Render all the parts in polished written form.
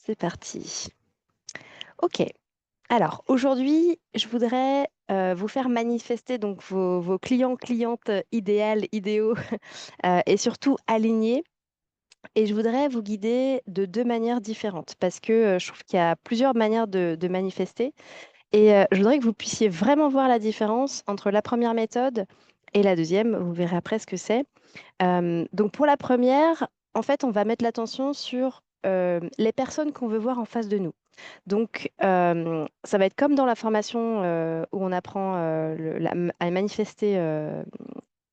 C'est parti. Ok. Alors, aujourd'hui, je voudrais vous faire manifester donc vos clients, clientes idéales, idéaux et surtout alignés. Et je voudrais vous guider de deux manières différentes parce que je trouve qu'il y a plusieurs manières de manifester. Et je voudrais que vous puissiez vraiment voir la différence entre la première méthode et la deuxième. Vous verrez après ce que c'est. Donc, pour la première, en fait, on va mettre l'attention sur les personnes qu'on veut voir en face de nous. Donc, ça va être comme dans la formation où on apprend à manifester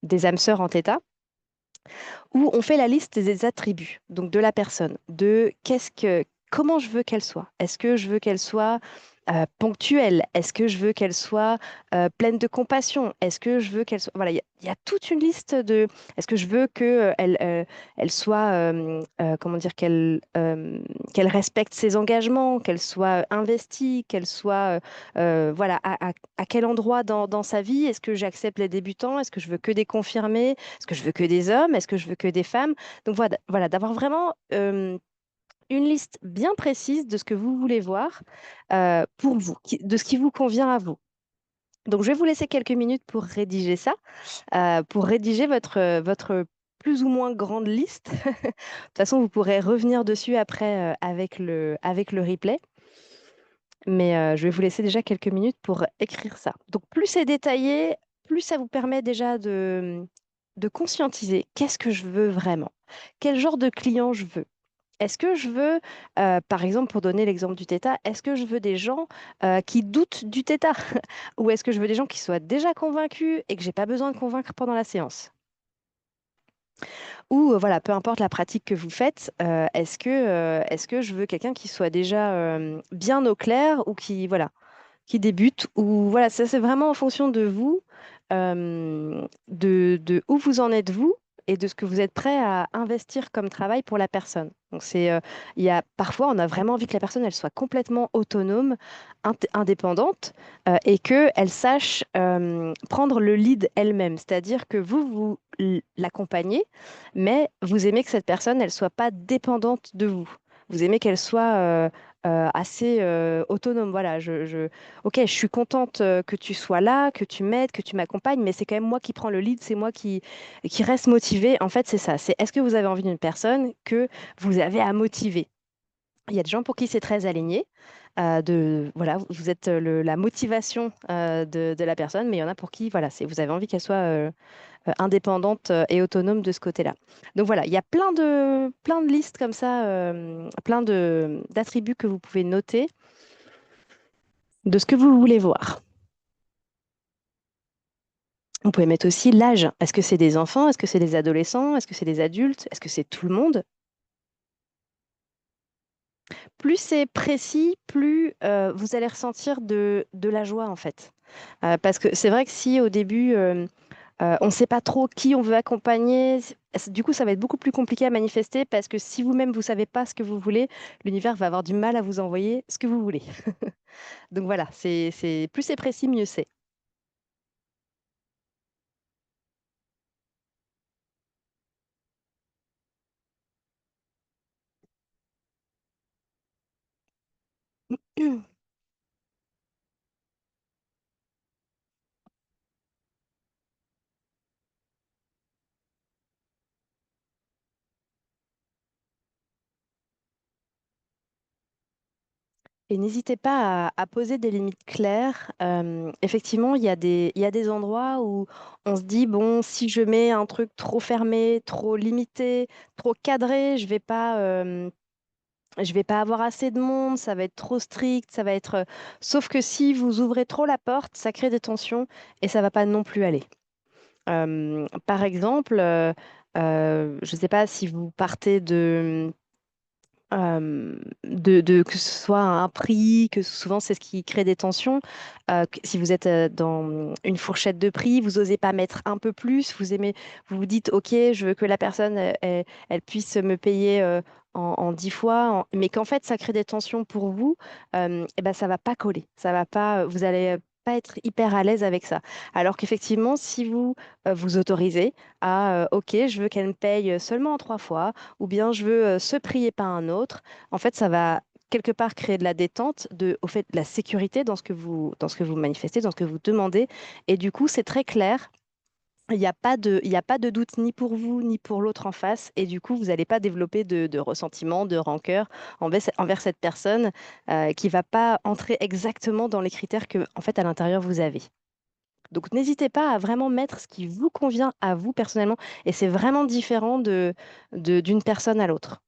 des âmes sœurs en θ, où on fait la liste des attributs, donc de la personne, de comment je veux qu'elle soit. Est-ce que je veux qu'elle soit ponctuelle? Est-ce que je veux qu'elle soit pleine de compassion? Est-ce que je veux qu'elle soit... Voilà, il y a toute une liste de... Est-ce que je veux elle soit, comment dire, qu'elle respecte ses engagements, qu'elle soit investie, qu'elle soit, voilà, à quel endroit dans sa vie? Est-ce que j'accepte les débutants? Est-ce que je veux que des confirmés? Est-ce que je veux que des hommes? Est-ce que je veux que des femmes? Donc voilà, d'avoir vraiment une liste bien précise de ce que vous voulez voir pour vous, de ce qui vous convient à vous. Donc je vais vous laisser quelques minutes pour rédiger ça, pour rédiger votre plus ou moins grande liste. De toute façon, vous pourrez revenir dessus après avec le replay. Mais je vais vous laisser déjà quelques minutes pour écrire ça. Donc plus c'est détaillé, plus ça vous permet déjà de conscientiser qu'est-ce que je veux vraiment, quel genre de client je veux. Est-ce que je veux, par exemple, pour donner l'exemple du θ, est-ce que je veux des gens qui doutent du θ ou est-ce que je veux des gens qui soient déjà convaincus et que j'ai pas besoin de convaincre pendant la séance? Ou voilà, peu importe la pratique que vous faites, est-ce que je veux quelqu'un qui soit déjà bien au clair ou qui débute ou voilà, ça c'est vraiment en fonction de vous, de où vous en êtes vous et de ce que vous êtes prêt à investir comme travail pour la personne. Donc il y a parfois on a vraiment envie que la personne elle soit complètement autonome, indépendante et que elle sache prendre le lead elle-même. C'est-à-dire que vous l'accompagnez, mais vous aimez que cette personne elle soit pas dépendante de vous. Vous aimez qu'elle soit assez autonome. Voilà, ok, je suis contente que tu sois là, que tu m'aides, que tu m'accompagnes, mais c'est quand même moi qui prends le lead, c'est moi qui reste motivée. En fait, c'est ça. C'est est-ce que vous avez envie d'une personne que vous avez à motiver? Il y a des gens pour qui c'est très aligné. Voilà, vous êtes la motivation de la personne, mais il y en a pour qui, voilà, vous avez envie qu'elle soit indépendante et autonome de ce côté-là. Donc voilà, il y a plein de listes comme ça, plein d'attributs que vous pouvez noter de ce que vous voulez voir. Vous pouvez mettre aussi l'âge. Est-ce que c'est des enfants? Est-ce que c'est des adolescents? Est-ce que c'est des adultes? Est-ce que c'est tout le monde? Plus c'est précis, plus vous allez ressentir de la joie en fait. Parce que c'est vrai que si au début, on ne sait pas trop qui on veut accompagner, du coup, ça va être beaucoup plus compliqué à manifester parce que si vous-même, vous ne savez pas ce que vous voulez, l'univers va avoir du mal à vous envoyer ce que vous voulez. Donc voilà, plus c'est précis, mieux c'est. Et n'hésitez pas à poser des limites claires. Effectivement, il y a des endroits où on se dit, bon, si je mets un truc trop fermé, trop limité, trop cadré, je vais pas avoir assez de monde, ça va être trop strict, ça va être... Sauf que si vous ouvrez trop la porte, ça crée des tensions et ça va pas non plus aller. Par exemple, je ne sais pas si vous partez que ce soit un prix, que souvent c'est ce qui crée des tensions. Si vous êtes dans une fourchette de prix, vous n'osez pas mettre un peu plus, vous vous dites, OK, je veux que la personne, elle puisse me payer en 10 fois, mais qu'en fait, ça crée des tensions pour vous, et ben, ça va pas coller. Ça va pas, vous allez pas être hyper à l'aise avec ça. Alors qu'effectivement, si vous vous autorisez à, OK, je veux qu'elle me paye seulement en 3 fois, ou bien je veux ce prix et pas un autre. En fait, ça va. quelque part créer de la détente, au fait, de la sécurité dans ce que vous manifestez, dans ce que vous demandez. Et du coup, c'est très clair. Il y a pas de doute ni pour vous ni pour l'autre en face. Et du coup, vous n'allez pas développer de ressentiment, de rancœur envers cette personne qui ne va pas entrer exactement dans les critères que, en fait, à l'intérieur, vous avez. Donc, n'hésitez pas à vraiment mettre ce qui vous convient à vous personnellement. Et c'est vraiment différent d'une personne à l'autre.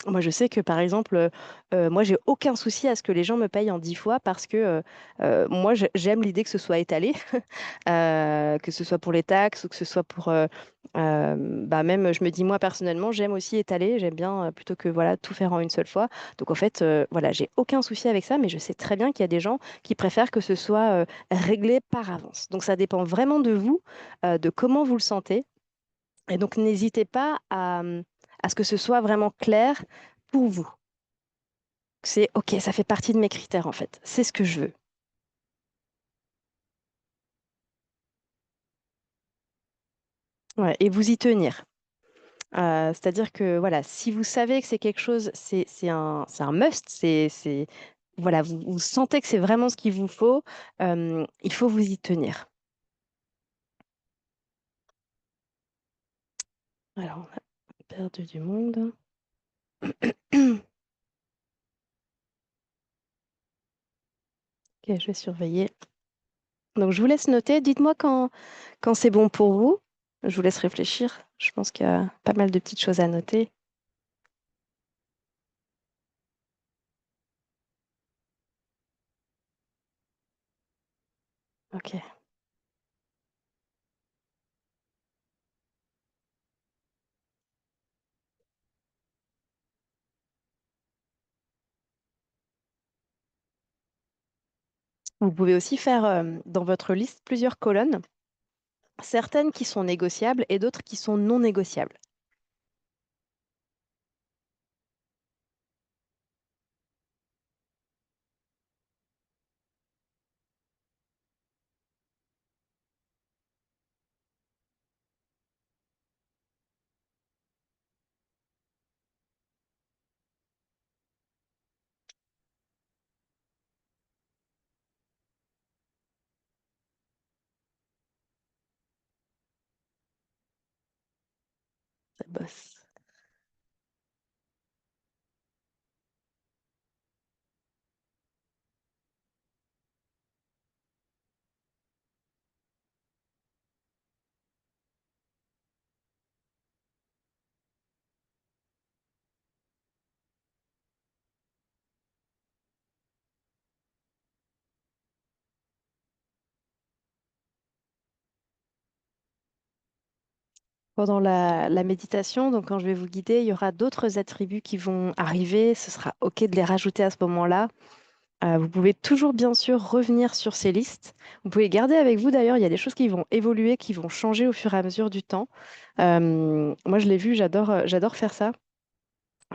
Moi, je sais que par exemple, moi, j'ai aucun souci à ce que les gens me payent en 10 fois parce que moi, j'aime l'idée que ce soit étalé, que ce soit pour les taxes ou que ce soit pour. Bah même, je me dis, moi, personnellement, j'aime aussi étaler, j'aime bien plutôt que voilà, tout faire en une seule fois. Donc, en fait, voilà, j'ai aucun souci avec ça, mais je sais très bien qu'il y a des gens qui préfèrent que ce soit réglé par avance. Donc, ça dépend vraiment de vous, de comment vous le sentez. Et donc, n'hésitez pas à ce que ce soit vraiment clair pour vous. C'est OK, ça fait partie de mes critères en fait. C'est ce que je veux. Ouais, et vous y tenir. C'est-à-dire que voilà, si vous savez que c'est quelque chose, c'est un must, voilà, vous sentez que c'est vraiment ce qu'il vous faut, il faut vous y tenir. Alors, on a perdu du monde. Ok, je vais surveiller. Donc, je vous laisse noter. Dites-moi quand c'est bon pour vous. Je vous laisse réfléchir. Je pense qu'il y a pas mal de petites choses à noter. Ok. Vous pouvez aussi faire dans votre liste plusieurs colonnes, certaines qui sont négociables et d'autres qui sont non négociables. Ça bosse. Pendant la méditation, donc quand je vais vous guider, il y aura d'autres attributs qui vont arriver. Ce sera OK de les rajouter à ce moment-là. Vous pouvez toujours, bien sûr, revenir sur ces listes. Vous pouvez garder avec vous, d'ailleurs, il y a des choses qui vont évoluer, qui vont changer au fur et à mesure du temps. Moi, je l'ai vu, j'adore faire ça.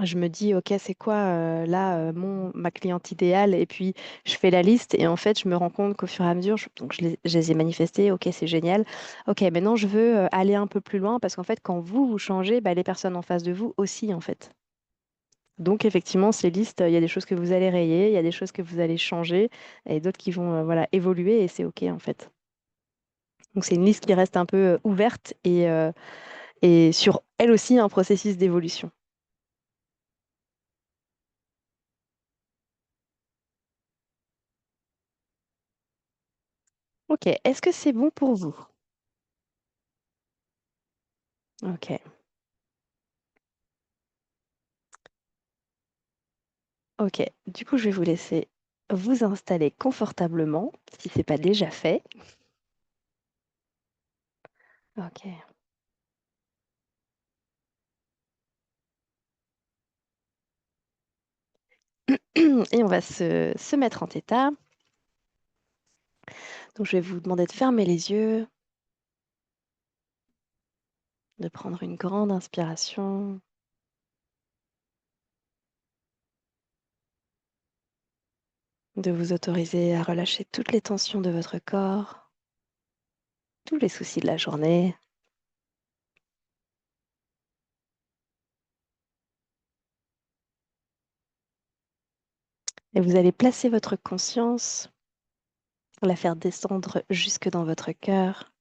Je me dis, OK, c'est quoi là ma cliente idéale? Et puis, je fais la liste et en fait, je me rends compte qu'au fur et à mesure, donc je les ai manifestés. OK, c'est génial. OK, maintenant, je veux aller un peu plus loin parce qu'en fait, quand vous changez, bah, les personnes en face de vous aussi, en fait. Donc, effectivement, ces listes, il y a des choses que vous allez rayer, il y a des choses que vous allez changer et d'autres qui vont voilà, évoluer et c'est OK, en fait. Donc, c'est une liste qui reste un peu ouverte et sur elle aussi un processus d'évolution. OK, est-ce que c'est bon pour vous? OK. Ok, du coup, je vais vous laisser vous installer confortablement, si ce n'est pas déjà fait. Ok. Et on va se mettre en état. Donc, je vais vous demander de fermer les yeux, de prendre une grande inspiration, de vous autoriser à relâcher toutes les tensions de votre corps, tous les soucis de la journée. Et vous allez placer votre conscience, la faire descendre jusque dans votre cœur.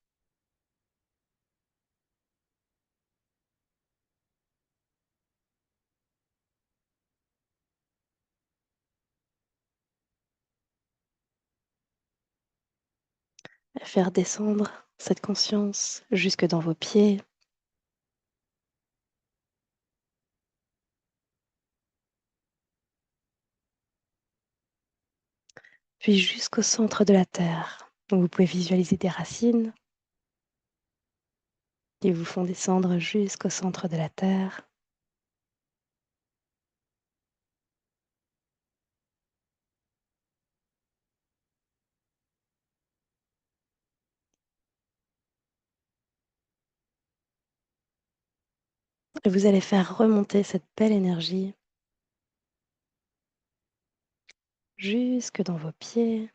Faire descendre cette conscience jusque dans vos pieds. Puis jusqu'au centre de la terre. Donc vous pouvez visualiser des racines qui vous font descendre jusqu'au centre de la terre. Et vous allez faire remonter cette belle énergie jusque dans vos pieds,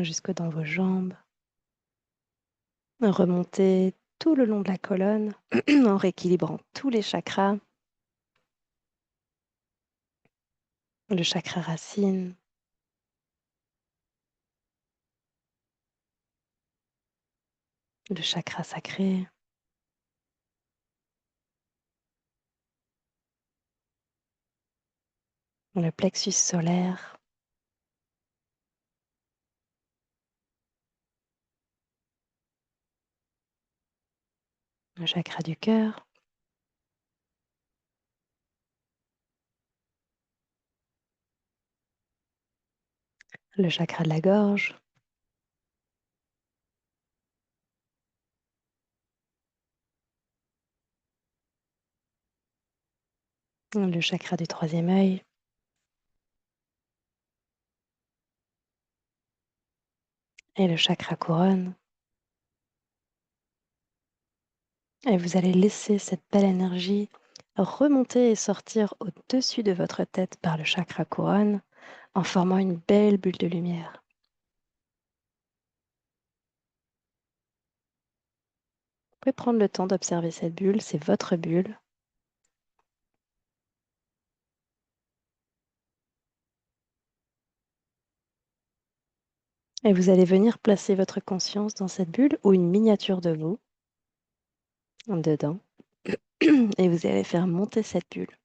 jusque dans vos jambes. Remonter tout le long de la colonne en rééquilibrant tous les chakras. Le chakra racine, le chakra sacré, le plexus solaire, le chakra du cœur, le chakra de la gorge, le chakra du troisième œil, et le chakra couronne. Et vous allez laisser cette belle énergie remonter et sortir au-dessus de votre tête par le chakra couronne en formant une belle bulle de lumière. Vous pouvez prendre le temps d'observer cette bulle, c'est votre bulle. Et vous allez venir placer votre conscience dans cette bulle ou une miniature de vous dedans. Et vous allez faire monter cette bulle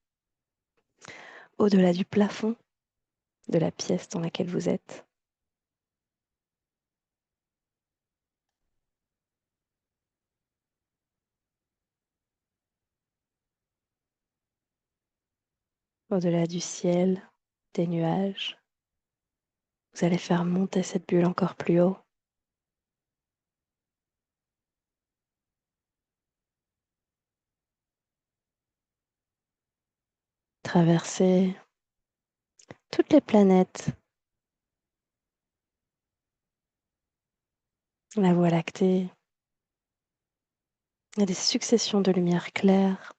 au-delà du plafond de la pièce dans laquelle vous êtes. Au-delà du ciel, des nuages. Vous allez faire monter cette bulle encore plus haut. Traverser toutes les planètes, la Voie lactée. Il y a des successions de lumière claire.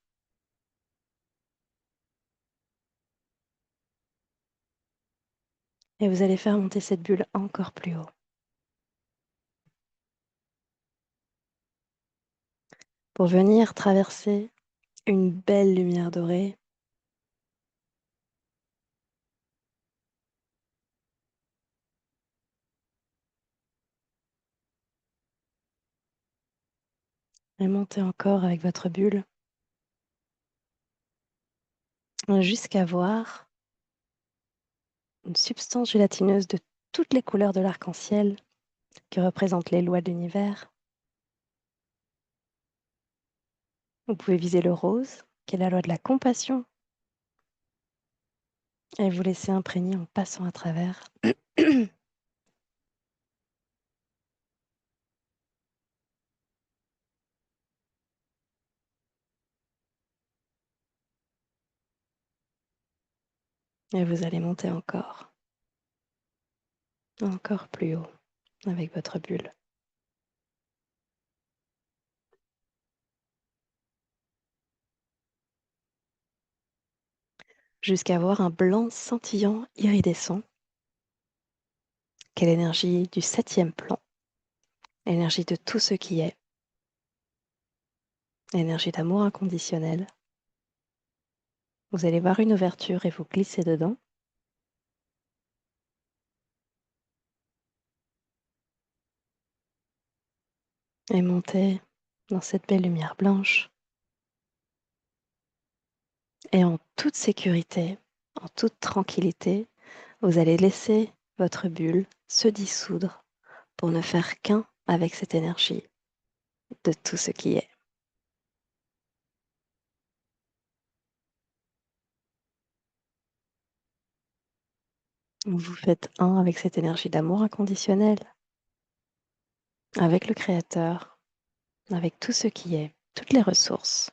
Et vous allez faire monter cette bulle encore plus haut. Pour venir traverser une belle lumière dorée. Et monter encore avec votre bulle. Jusqu'à voir une substance gélatineuse de toutes les couleurs de l'arc-en-ciel qui représente les lois de l'univers. Vous pouvez viser le rose, qui est la loi de la compassion, et vous laisser imprégner en passant à travers. Et vous allez monter encore plus haut avec votre bulle. Jusqu'à voir un blanc scintillant iridescent, qui est l'énergie du 7e plan, l'énergie de tout ce qui est, l'énergie d'amour inconditionnel, Vous allez voir une ouverture et vous glissez dedans et montez dans cette belle lumière blanche. Et en toute sécurité, en toute tranquillité, vous allez laisser votre bulle se dissoudre pour ne faire qu'un avec cette énergie de tout ce qui est. Vous faites un avec cette énergie d'amour inconditionnel, avec le Créateur, avec tout ce qui est, toutes les ressources.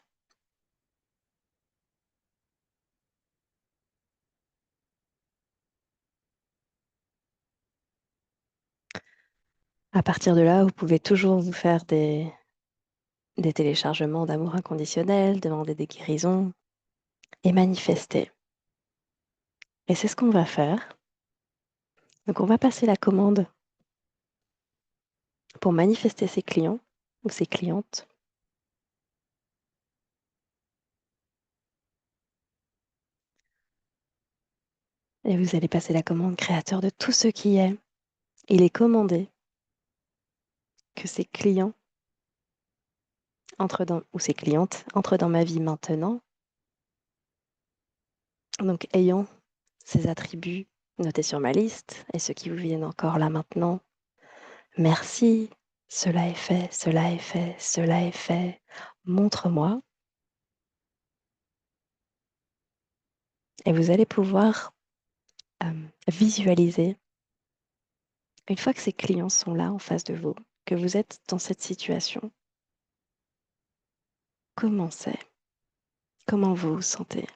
À partir de là, vous pouvez toujours vous faire des téléchargements d'amour inconditionnel, demander des guérisons et manifester. Et c'est ce qu'on va faire. Donc on va passer la commande pour manifester ses clients ou ses clientes. Et vous allez passer la commande créateur de tout ce qui est. Il est commandé que ses clients entrent dans, ou ses clientes entrent dans ma vie maintenant. Donc ayant ces attributs notés sur ma liste et ceux qui vous viennent encore là maintenant. Merci, cela est fait, cela est fait, cela est fait. Montre-moi. Et vous allez pouvoir visualiser, une fois que ces clients sont là en face de vous, que vous êtes dans cette situation, comment c'est? Comment vous vous sentez?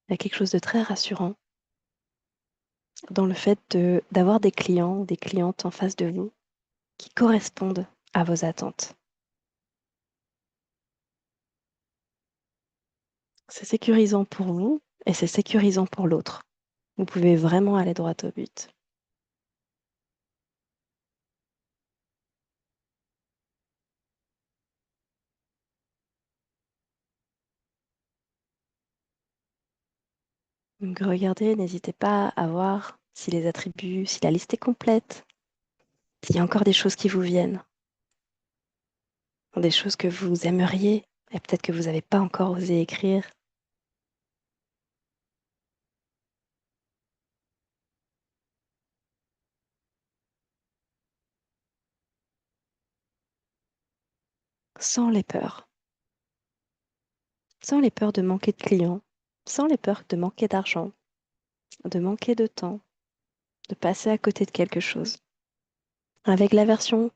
Il y a quelque chose de très rassurant dans le fait d'avoir des clients ou des clientes en face de vous qui correspondent à vos attentes. C'est sécurisant pour vous et c'est sécurisant pour l'autre. Vous pouvez vraiment aller droit au but. Donc regardez, n'hésitez pas à voir si les attributs, si la liste est complète, s'il y a encore des choses qui vous viennent, des choses que vous aimeriez et peut-être que vous n'avez pas encore osé écrire. Sans les peurs. Sans les peurs de manquer de clients, sans les peurs de manquer d'argent, de manquer de temps, de passer à côté de quelque chose. Avec la version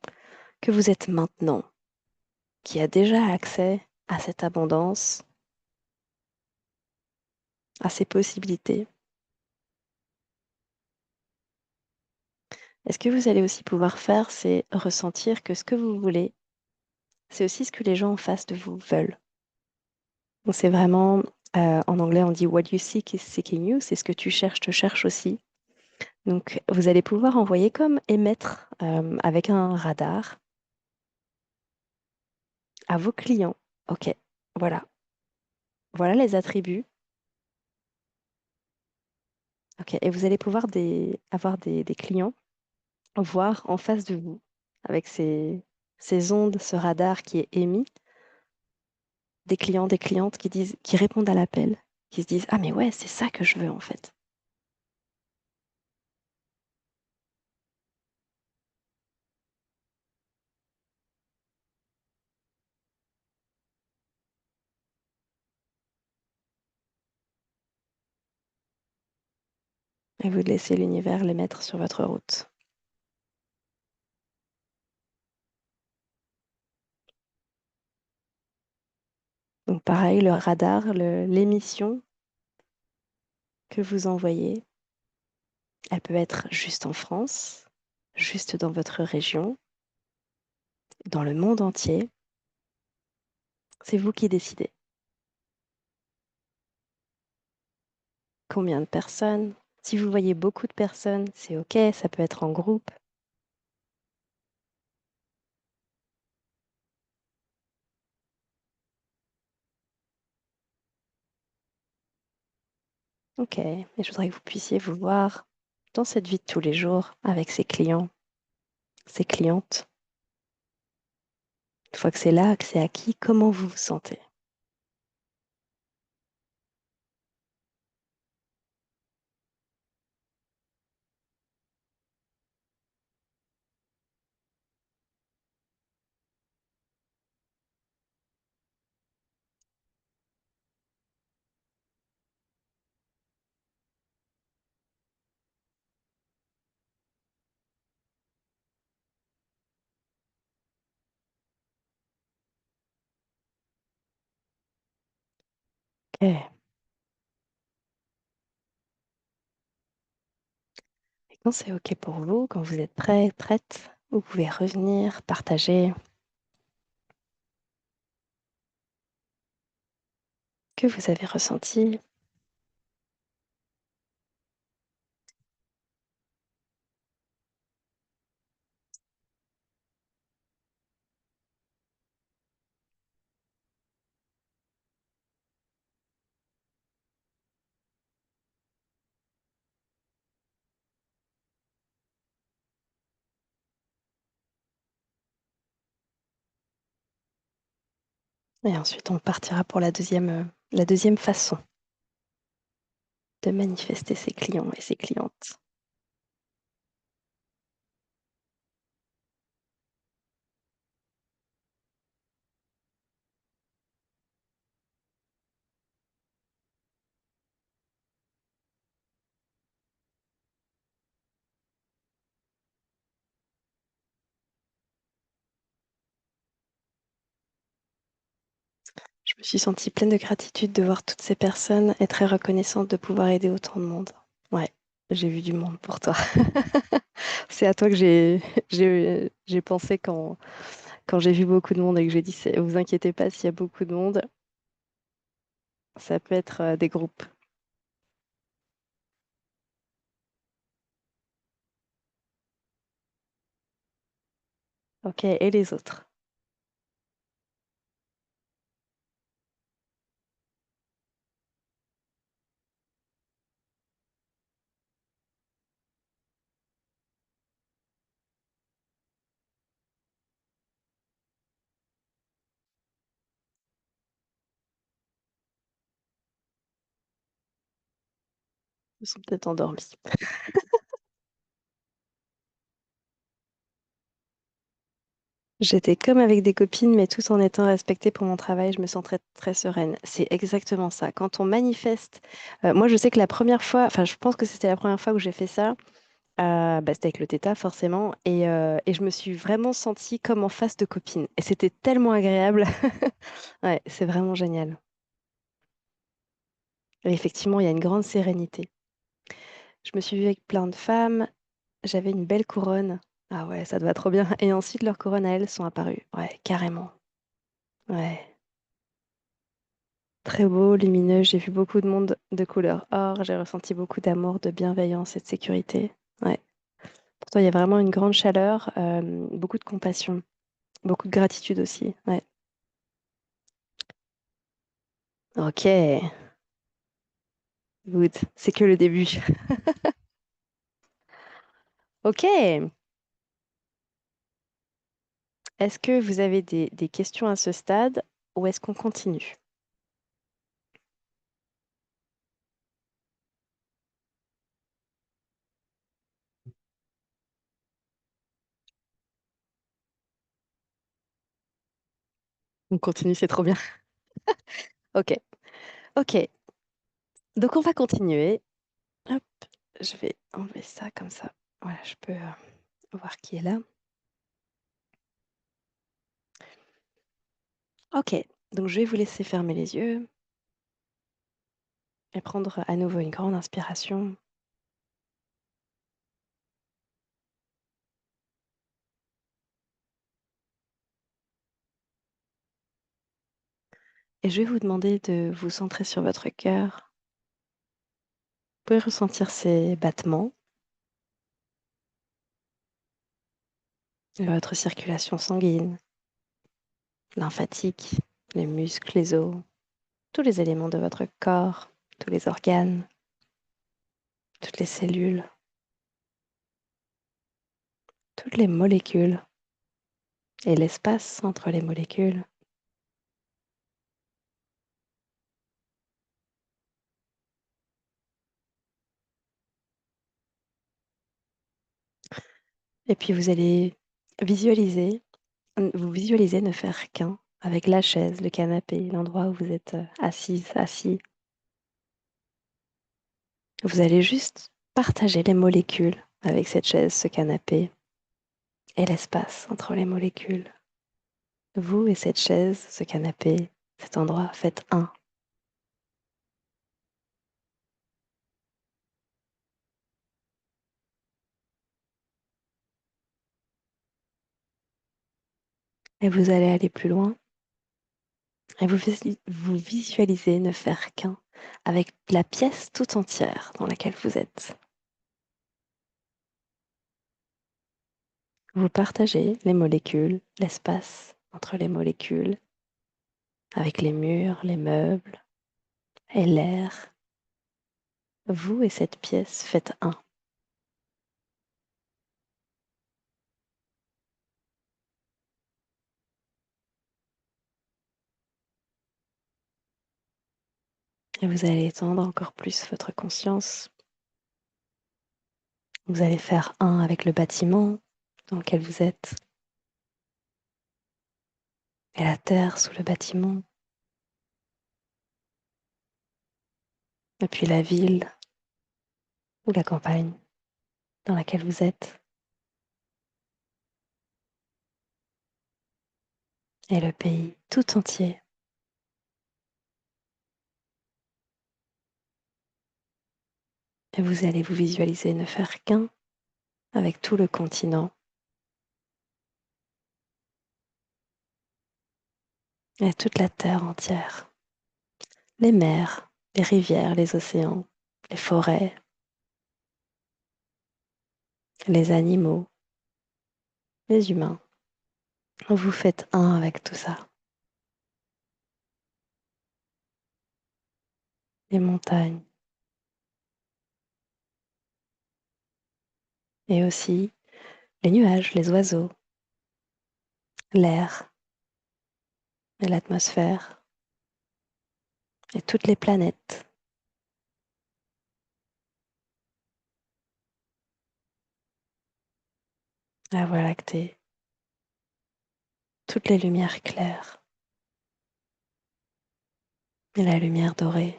que vous êtes maintenant, qui a déjà accès à cette abondance, à ces possibilités. Et ce que vous allez aussi pouvoir faire, c'est ressentir que ce que vous voulez, c'est aussi ce que les gens en face de vous veulent. Donc c'est vraiment, en anglais on dit what you seek is seeking you, c'est ce que tu cherches, te cherche aussi. Donc vous allez pouvoir envoyer comme émettre avec un radar à vos clients. Ok, voilà, voilà les attributs. Ok, et vous allez pouvoir avoir des clients voir en face de vous avec ces ondes, ce radar qui est émis, des clients, des clientes qui disent, qui répondent à l'appel, qui se disent ah mais ouais c'est ça que je veux en fait. Et vous laissez l'univers les mettre sur votre route. Donc pareil, le radar, l'émission que vous envoyez, elle peut être juste en France, juste dans votre région, dans le monde entier. C'est vous qui décidez. Combien de personnes? Si vous voyez beaucoup de personnes, c'est OK, ça peut être en groupe. OK. Et je voudrais que vous puissiez vous voir dans cette vie de tous les jours avec ces clients, ces clientes. Une fois que c'est là, que c'est acquis, comment vous vous sentez? OK. Et quand c'est OK pour vous, quand vous êtes prêt, prête, vous pouvez revenir, partager ce que vous avez ressenti. Et ensuite, on partira pour la deuxième façon de manifester ses clients et ses clientes. Je me suis sentie pleine de gratitude de voir toutes ces personnes et très reconnaissante de pouvoir aider autant de monde. Ouais, j'ai vu du monde pour toi. C'est à toi que j'ai pensé quand j'ai vu beaucoup de monde et que j'ai dit, vous inquiétez pas s'il y a beaucoup de monde, ça peut être des groupes. OK, et les autres? Ils sont peut-être endormis. J'étais comme avec des copines, mais tout en étant respectée pour mon travail, je me sens très, très sereine. C'est exactement ça. Quand on manifeste, moi je sais que la première fois, enfin je pense que c'était la première fois où j'ai fait ça, bah, c'était avec le Theta forcément, et je me suis vraiment sentie comme en face de copine. Et c'était tellement agréable. Ouais, c'est vraiment génial. Et effectivement, il y a une grande sérénité. Je me suis vue avec plein de femmes, j'avais une belle couronne. Ah ouais, ça te va trop bien. Et ensuite, leurs couronnes à elles sont apparues. Ouais, carrément. Ouais. Très beau, lumineux. J'ai vu beaucoup de monde de couleur or. J'ai ressenti beaucoup d'amour, de bienveillance et de sécurité. Ouais. Pourtant, il y a vraiment une grande chaleur, beaucoup de compassion, beaucoup de gratitude aussi. Ouais. Ok, good. C'est que le début. Ok. Est-ce que vous avez des questions à ce stade ou est-ce qu'on continue? On continue, c'est trop bien. Ok. Ok. Donc, on va continuer. Hop, je vais enlever ça comme ça. Voilà, je peux voir qui est là. Ok. Donc, je vais vous laisser fermer les yeux et prendre à nouveau une grande inspiration. Et je vais vous demander de vous centrer sur votre cœur pouvez ressentir ces battements de votre circulation sanguine, lymphatique, les muscles, les os, tous les éléments de votre corps, tous les organes, toutes les cellules, toutes les molécules et l'espace entre les molécules. Et puis vous allez visualiser, vous visualisez ne faire qu'un avec la chaise, le canapé, l'endroit où vous êtes assise, assis. Vous allez juste partager les molécules avec cette chaise, ce canapé et l'espace entre les molécules. Vous et cette chaise, ce canapé, cet endroit, faites un. Et vous allez aller plus loin et vous visualisez ne faire qu'un avec la pièce tout entière dans laquelle vous êtes. Vous partagez les molécules, l'espace entre les molécules, avec les murs, les meubles et l'air. Vous et cette pièce faites un. Et vous allez étendre encore plus votre conscience. Vous allez faire un avec le bâtiment dans lequel vous êtes et la terre sous le bâtiment. Et puis la ville ou la campagne dans laquelle vous êtes. Et le pays tout entier. Et vous allez vous visualiser ne faire qu'un avec tout le continent et toute la terre entière. Les mers, les rivières, les océans, les forêts, les animaux, les humains. Vous faites un avec tout ça. Les montagnes et aussi les nuages, les oiseaux, l'air et l'atmosphère et toutes les planètes, la Voie lactée, toutes les lumières claires et la lumière dorée,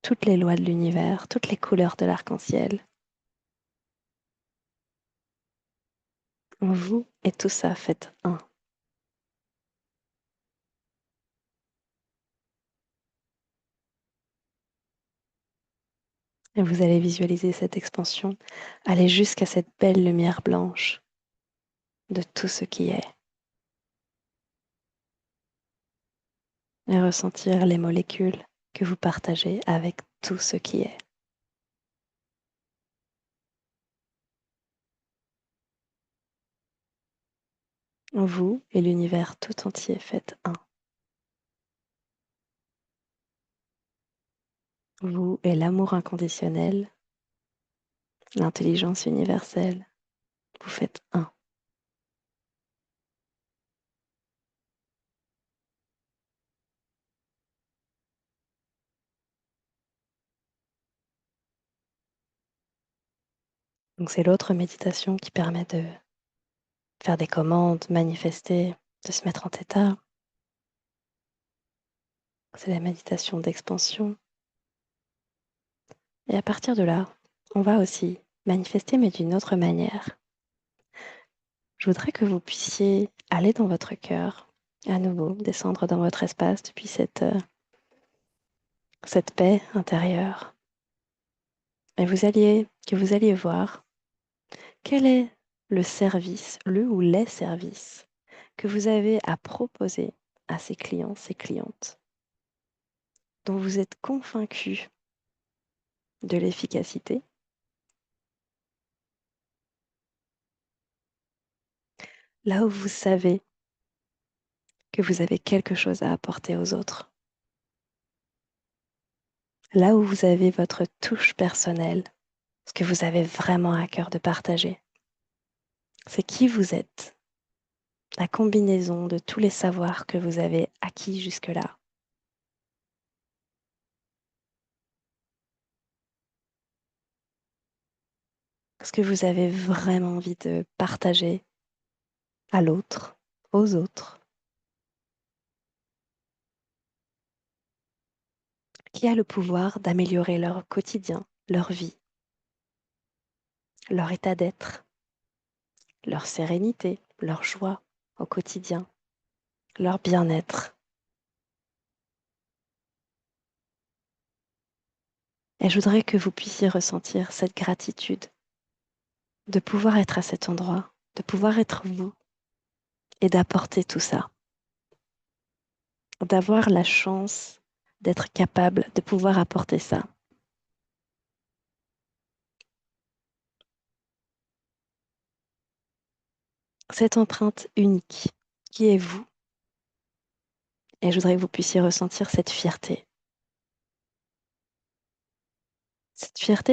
toutes les lois de l'univers, toutes les couleurs de l'arc-en-ciel. Vous et tout ça faites un. Et vous allez visualiser cette expansion aller jusqu'à cette belle lumière blanche de tout ce qui est et ressentir les molécules que vous partagez avec tout ce qui est. Vous et l'univers tout entier faites un. Vous et l'amour inconditionnel, l'intelligence universelle, vous faites un. Donc c'est l'autre méditation qui permet de faire des commandes, manifester, de se mettre en état. C'est la méditation d'expansion. Et à partir de là, on va aussi manifester, mais d'une autre manière. Je voudrais que vous puissiez aller dans votre cœur, à nouveau, descendre dans votre espace depuis cette paix intérieure. Et que vous alliez voir quel est le service, le ou les services que vous avez à proposer à ces clients, ces clientes. dont vous êtes convaincu de l'efficacité, là où vous savez que vous avez quelque chose à apporter aux autres, là où vous avez votre touche personnelle, ce que vous avez vraiment à cœur de partager. C'est qui vous êtes, la combinaison de tous les savoirs que vous avez acquis jusque-là. Ce que vous avez vraiment envie de partager à l'autre, aux autres, qui a le pouvoir d'améliorer leur quotidien, leur vie, leur état d'être, leur sérénité, leur joie au quotidien, leur bien-être. Et je voudrais que vous puissiez ressentir cette gratitude de pouvoir être à cet endroit, de pouvoir être vous et d'apporter tout ça, d'avoir la chance d'être capable de pouvoir apporter ça. Cette empreinte unique qui est vous. Et je voudrais que vous puissiez ressentir cette fierté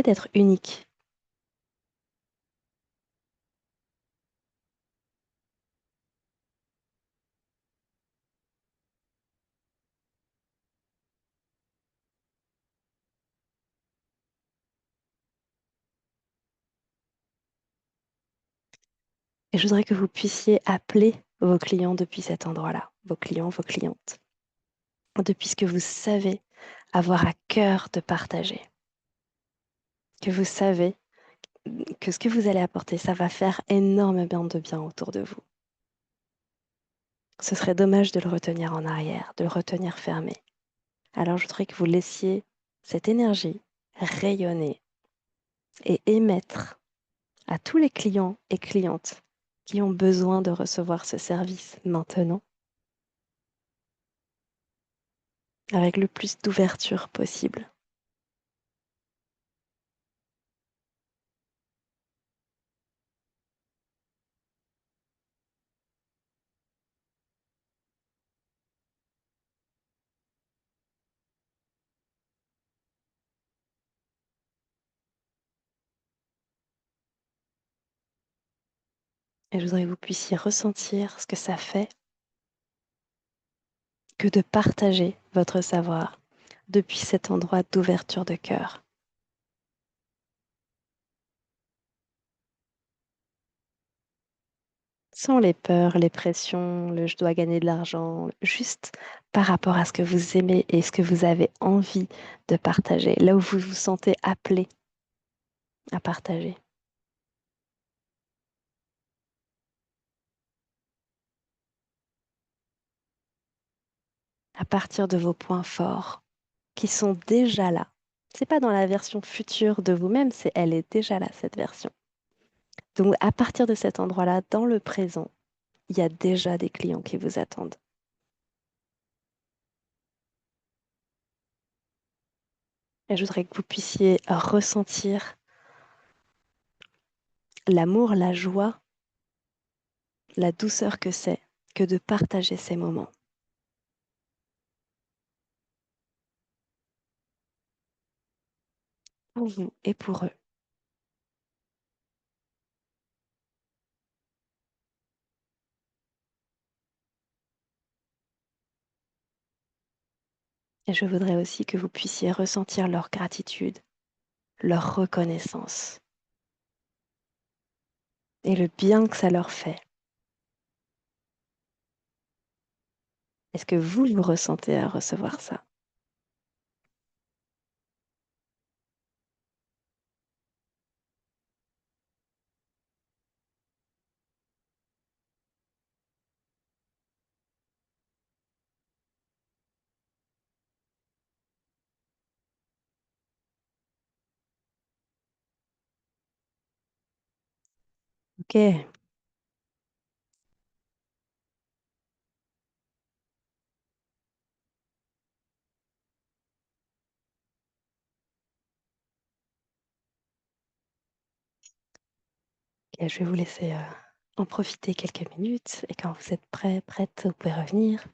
d'être unique. Et je voudrais que vous puissiez appeler vos clients depuis cet endroit-là, vos clients, vos clientes, depuis ce que vous savez avoir à cœur de partager, que vous savez que ce que vous allez apporter, ça va faire énormément de bien autour de vous. Ce serait dommage de le retenir en arrière, de le retenir fermé. Alors je voudrais que vous laissiez cette énergie rayonner et émettre à tous les clients et clientes qui ont besoin de recevoir ce service maintenant, avec le plus d'ouverture possible. Et je voudrais que vous puissiez ressentir ce que ça fait que de partager votre savoir depuis cet endroit d'ouverture de cœur, sans les peurs, les pressions, le je dois gagner de l'argent, juste par rapport à ce que vous aimez et ce que vous avez envie de partager, là où vous vous sentez appelé à partager, à partir de vos points forts qui sont déjà là. C'est pas dans la version future de vous-même, c'est elle est déjà là, cette version. Donc à partir de cet endroit-là, dans le présent, il y a déjà des clients qui vous attendent. Et je voudrais que vous puissiez ressentir l'amour, la joie, la douceur que c'est que de partager ces moments pour vous et pour eux. Et je voudrais aussi que vous puissiez ressentir leur gratitude, leur reconnaissance et le bien que ça leur fait. Est-ce que vous ressentez à recevoir ça? Ok. Ok, je vais vous laisser en profiter quelques minutes et quand vous êtes prêts, prête, vous pouvez revenir.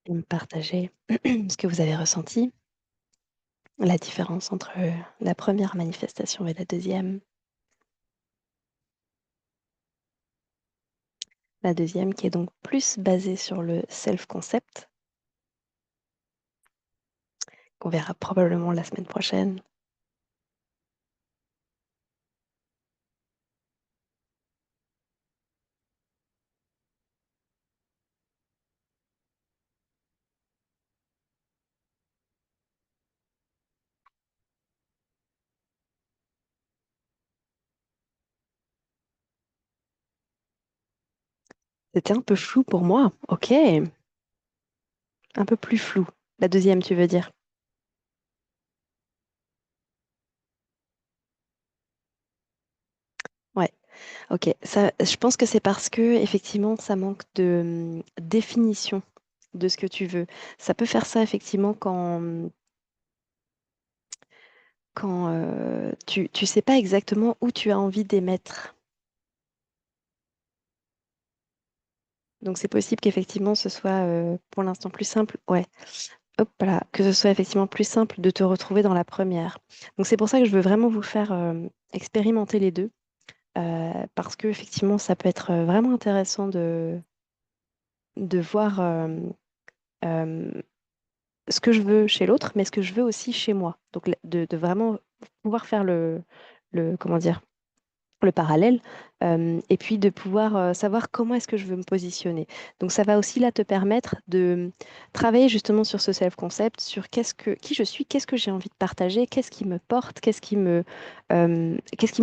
Et me partager ce que vous avez ressenti, la différence entre la première manifestation et la deuxième. La deuxième qui est donc plus basée sur le self-concept, qu'on verra probablement la semaine prochaine. C'était un peu flou pour moi. Ok, un peu plus flou. La deuxième, tu veux dire? Ouais, ok. Ça, je pense que c'est parce que effectivement, ça manque de définition de ce que tu veux. Ça peut faire ça effectivement quand tu sais pas exactement où tu as envie d'émettre. Donc c'est possible qu'effectivement ce soit pour l'instant plus simple. Ouais. Hop là, que ce soit effectivement plus simple de te retrouver dans la première. Donc c'est pour ça que je veux vraiment vous faire expérimenter les deux, parce que effectivement ça peut être vraiment intéressant de voir euh, ce que je veux chez l'autre, mais ce que je veux aussi chez moi. Donc de vraiment pouvoir faire comment dire, le parallèle, et puis de pouvoir savoir comment est-ce que je veux me positionner. Donc ça va aussi là te permettre de travailler justement sur ce self-concept, sur qui je suis, qu'est-ce que j'ai envie de partager, qu'est-ce qui me porte, qu'est-ce qui me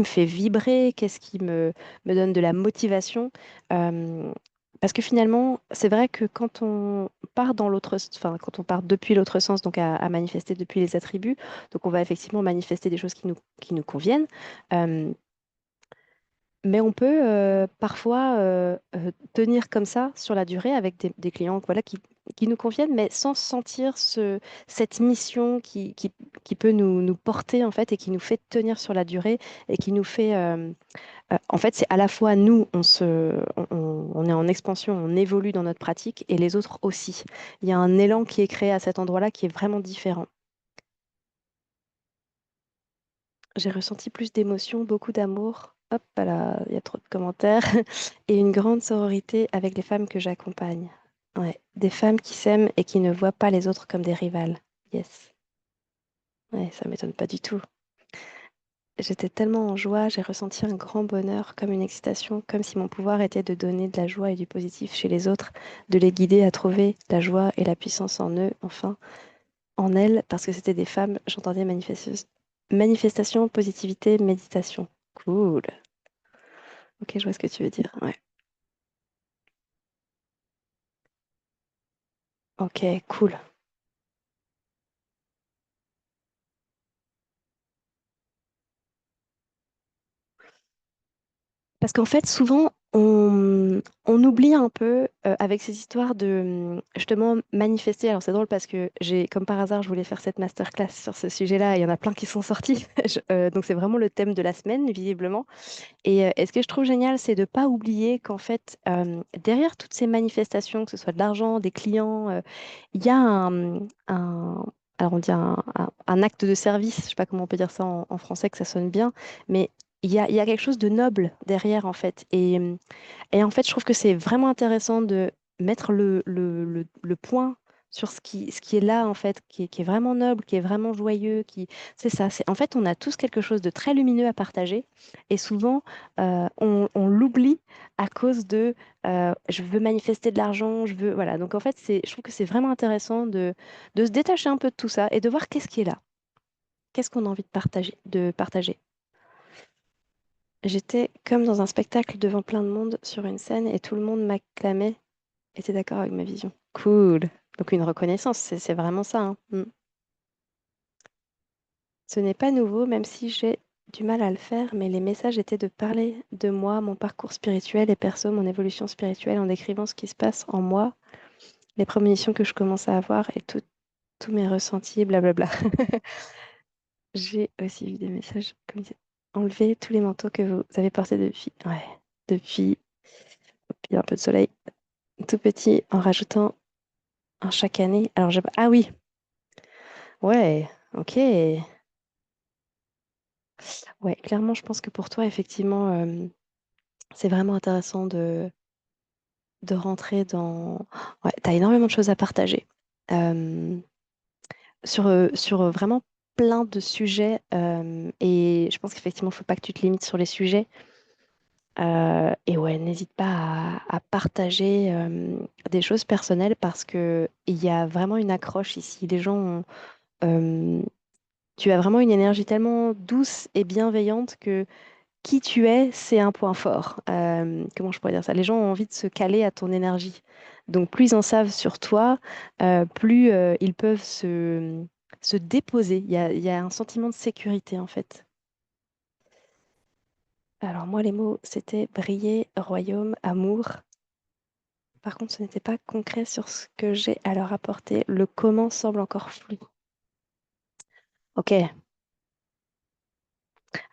fait vibrer, qu'est-ce qui me donne de la motivation. Euh, Parce que finalement, c'est vrai que quand on part dans enfin, quand on part depuis l'autre sens, donc à manifester depuis les attributs, donc on va effectivement manifester des choses qui nous conviennent. Euh, mais on peut parfois tenir comme ça sur la durée avec des clients voilà, qui nous conviennent, mais sans sentir cette mission qui peut nous porter en fait et qui nous fait tenir sur la durée et qui nous fait... en fait, c'est à la fois nous, on est en expansion, on évolue dans notre pratique et les autres aussi. Il y a un élan qui est créé à cet endroit-là qui est vraiment différent. J'ai ressenti plus d'émotions, beaucoup d'amour. Hop là, il y a trop de commentaires. Et une grande sororité avec les femmes que j'accompagne. Ouais, des femmes qui s'aiment et qui ne voient pas les autres comme des rivales. Yes. Ouais, ça m'étonne pas du tout. J'étais tellement en joie, j'ai ressenti un grand bonheur, comme une excitation, comme si mon pouvoir était de donner de la joie et du positif chez les autres, de les guider à trouver la joie et la puissance en eux, enfin, en elles, parce que c'était des femmes, j'entendais manifestation, positivité, méditation. Cool. Ok, je vois ce que tu veux dire. Ouais. Ok, cool. Parce qu'en fait, souvent, on oublie un peu avec ces histoires de justement manifester. Alors, c'est drôle parce que comme par hasard, je voulais faire cette masterclass sur ce sujet-là. Et il y en a plein qui sont sortis. Donc, c'est vraiment le thème de la semaine, visiblement. Et ce que je trouve génial, c'est de ne pas oublier qu'en fait, derrière toutes ces manifestations, que ce soit de l'argent, des clients, il y a alors on dit un acte de service, je ne sais pas comment on peut dire ça en français, que ça sonne bien, mais il y a quelque chose de noble derrière, en fait. Et en fait, je trouve que c'est vraiment intéressant de mettre le point sur ce qui est là, en fait, qui est vraiment noble, qui est vraiment joyeux, c'est ça. En fait, on a tous quelque chose de très lumineux à partager. Et souvent, on l'oublie à cause de je veux manifester de l'argent, je veux. Voilà. Donc, en fait, je trouve que c'est vraiment intéressant de se détacher un peu de tout ça et de voir qu'est-ce qui est là. Qu'est-ce qu'on a envie de partager. J'étais comme dans un spectacle devant plein de monde sur une scène et tout le monde m'acclamait. Était d'accord avec ma vision. Cool. Donc une reconnaissance, c'est vraiment ça, hein. Mm. Ce n'est pas nouveau, même si j'ai du mal à le faire, mais les messages étaient de parler de moi, mon parcours spirituel et perso, mon évolution spirituelle en décrivant ce qui se passe en moi, les prémonitions que je commence à avoir et tous mes ressentis, blablabla. J'ai aussi vu des messages comme ça. Enlevez tous les manteaux que vous avez portés depuis, ouais, depuis, il y a un peu de soleil, tout petit, en rajoutant un chaque année. Alors, ah oui, ouais, ok. Ouais, clairement, je pense que pour toi, effectivement, c'est vraiment intéressant de rentrer dans... Ouais, tu as énormément de choses à partager euh, sur vraiment plein de sujets. Et je pense qu'effectivement, il ne faut pas que tu te limites sur les sujets. Et ouais, n'hésite pas à partager des choses personnelles parce que il y a vraiment une accroche ici. Les gens euh, tu as vraiment une énergie tellement douce et bienveillante que qui tu es, c'est un point fort. Comment je pourrais dire ça? Les gens ont envie de se caler à ton énergie. Donc plus ils en savent sur toi, plus ils peuvent se déposer. Il y a un sentiment de sécurité en fait. Alors moi, les mots, c'était briller, royaume, amour. Par contre, ce n'était pas concret sur ce que j'ai à leur apporter. Le comment semble encore flou. Ok.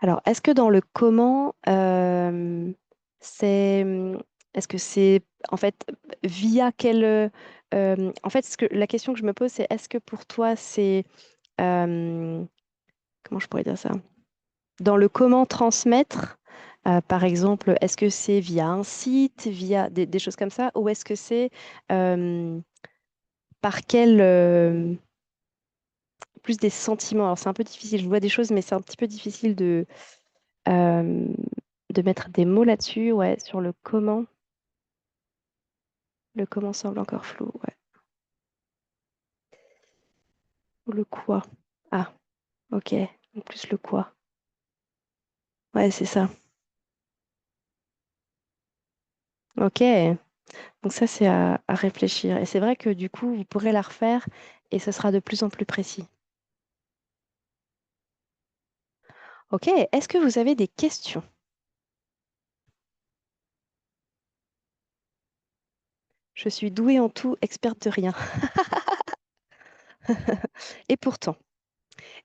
Alors, est-ce que dans le comment, c'est, est-ce que c'est en fait via en fait, la question que je me pose, c'est est-ce que pour toi, c'est, euh, comment je pourrais dire ça? Dans le comment transmettre, par exemple, est-ce que c'est via un site, via des choses comme ça, ou est-ce que c'est euh, par quel, plus des sentiments? Alors, c'est un peu difficile, je vois des choses, mais c'est un petit peu difficile euh, de mettre des mots là-dessus, ouais, sur le comment. Le comment semble encore flou, ouais. Ou le quoi. Ah, ok. En plus, le quoi. Ouais, c'est ça. Ok. Donc ça, c'est à réfléchir. Et c'est vrai que du coup, vous pourrez la refaire et ce sera de plus en plus précis. Ok. Est-ce que vous avez des questions? Je suis douée en tout, experte de rien. Et pourtant.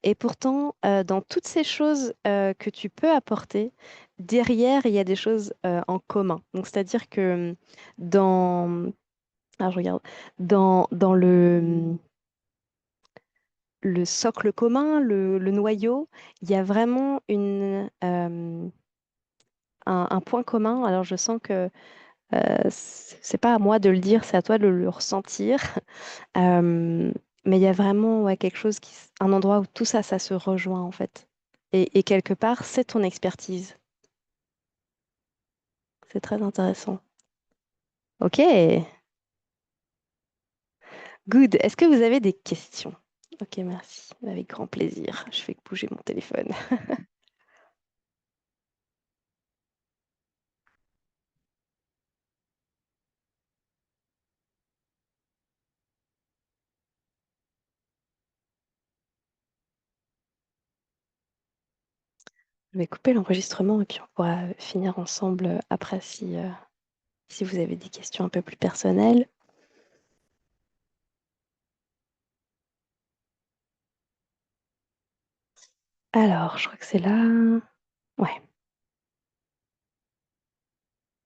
Et pourtant, dans toutes ces choses que tu peux apporter, derrière, il y a des choses en commun. Donc, c'est-à-dire que dans, je regarde, dans le socle commun, le noyau, il y a vraiment un point commun. Alors, je sens que c'est pas à moi de le dire, c'est à toi de le ressentir. Euh, mais il y a vraiment ouais, quelque chose un endroit où tout ça, ça se rejoint en fait. Et quelque part, c'est ton expertise. C'est très intéressant. Ok, good. Est-ce que vous avez des questions? Ok, merci. Avec grand plaisir. Je fais que bouger mon téléphone. Je vais couper l'enregistrement et puis on pourra finir ensemble après si vous avez des questions un peu plus personnelles. Alors, je crois que c'est là. Ouais.